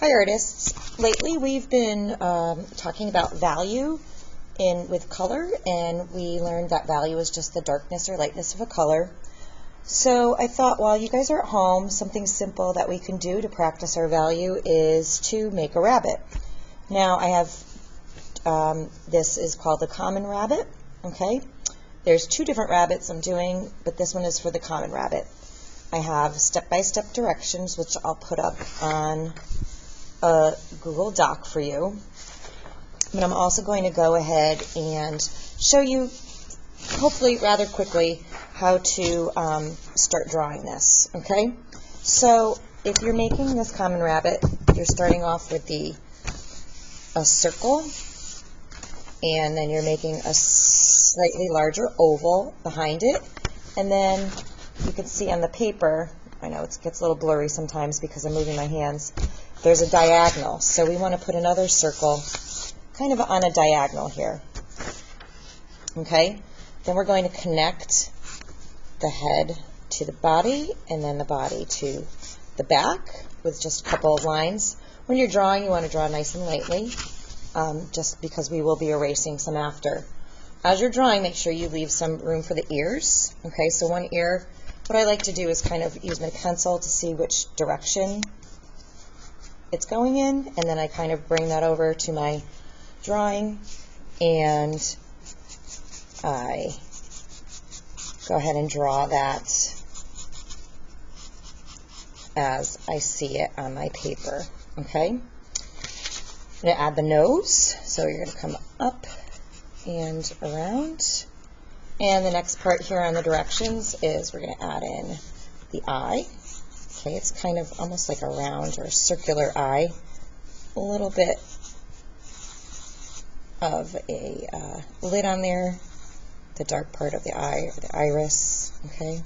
Hi artists. Lately we've been talking about value with color, and we learned that value is just the darkness or lightness of a color. So I thought while you guys are at home, something simple that we can do to practice our value is to make a rabbit. Now I have, this is called the common rabbit, okay? There's two different rabbits I'm doing, but this one is for the common rabbit. I have step-by-step directions, which I'll put up on a Google Doc for you. But I'm also going to go ahead and show you, hopefully rather quickly, how to start drawing this, okay? So if you're making this common rabbit, you're starting off with a circle, and then you're making a slightly larger oval behind it, and then you can see on the paper, I know it gets a little blurry sometimes because I'm moving my hands, there's a diagonal. So we want to put another circle kind of on a diagonal here. Okay? Then we're going to connect the head to the body and then the body to the back with just a couple of lines. When you're drawing, you want to draw nice and lightly, just because we will be erasing some after. As you're drawing, make sure you leave some room for the ears. Okay, so one ear, what I like to do is kind of use my pencil to see which direction it's going in, and then I kind of bring that over to my drawing, and I go ahead and draw that as I see it on my paper. Okay, I'm going to add the nose, so you're going to come up and around. And the next part here on the directions is we're going to add in the eye. Okay, it's kind of almost like a round or circular eye. A little bit of a lid on there, the dark part of the eye, or the iris. Okay,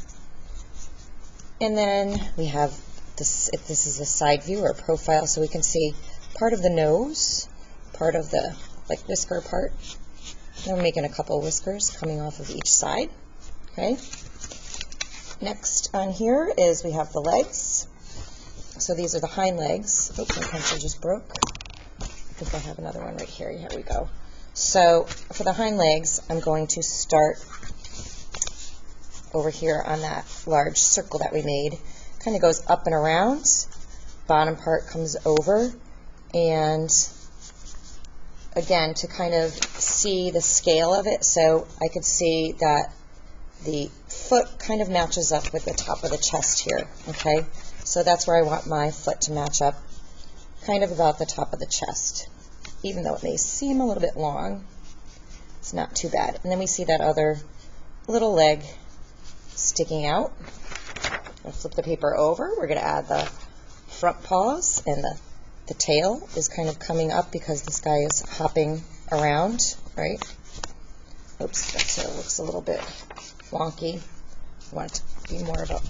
and then we have this. If this is a side view or profile, so we can see part of the nose, part of the whisker part. And I'm making a couple of whiskers coming off of each side. Okay. Next on here is we have the legs. So these are the hind legs. Oops, my pencil just broke. I think I have another one right here. Here we go. So for the hind legs, I'm going to start over here on that large circle that we made. Kind of goes up and around. Bottom part comes over, and again, to kind of see the scale of it, so I could see that the foot kind of matches up with the top of the chest here, okay? So that's where I want my foot to match up, kind of about the top of the chest. Even though it may seem a little bit long, it's not too bad. And then we see that other little leg sticking out. I'll flip the paper over. We're going to add the front paws, and the tail is kind of coming up because this guy is hopping around, right? Oops, that tail looks a little bit wonky. I want it to be more of a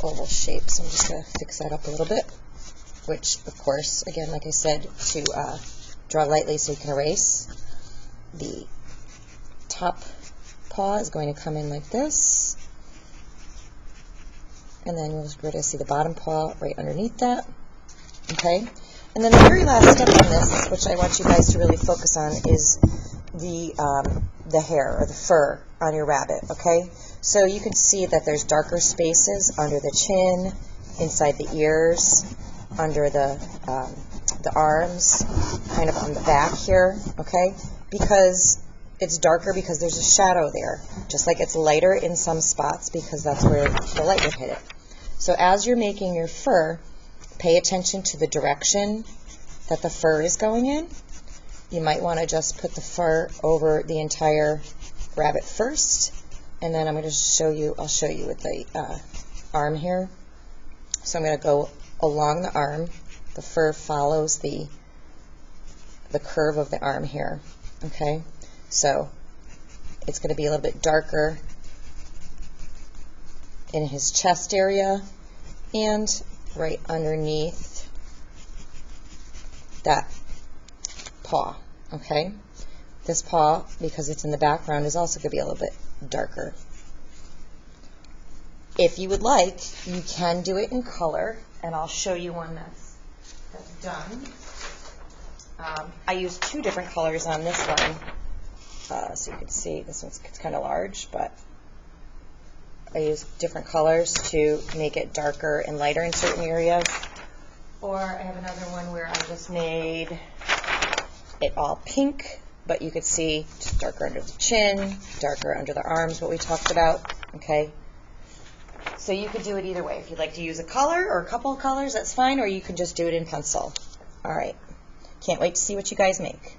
oval shape, so I'm just going to fix that up a little bit, which, of course, again, like I said, to draw lightly so you can erase. The top paw is going to come in like this, and then you'll be able to see the bottom paw right underneath that, okay? And then the very last step on this, which I want you guys to really focus on, is the hair or the fur on your rabbit, okay? So you can see that there's darker spaces under the chin, inside the ears, under the arms, kind of on the back here, okay? Because it's darker because there's a shadow there, just like it's lighter in some spots because that's where the light would hit it. So as you're making your fur, pay attention to the direction that the fur is going in. You might want to just put the fur over the entire rabbit first, and then I'm going to show you, I'll show you with the arm here. So I'm going to go along the arm. The fur follows the curve of the arm here, okay? So it's going to be a little bit darker in his chest area and right underneath that paw, okay? This paw, because it's in the background, is also going to be a little bit darker. If you would like, you can do it in color, and I'll show you one that's that's done. I used 2 different colors on this one, so you can see this one's kind of large, but I used different colors to make it darker and lighter in certain areas. Or I have another one where I just made it all pink, but you could see just darker under the chin, darker under the arms, what we talked about, okay? So you could do it either way. If you'd like to use a color or a couple of colors, that's fine, or you can just do it in pencil. All right. Can't wait to see what you guys make.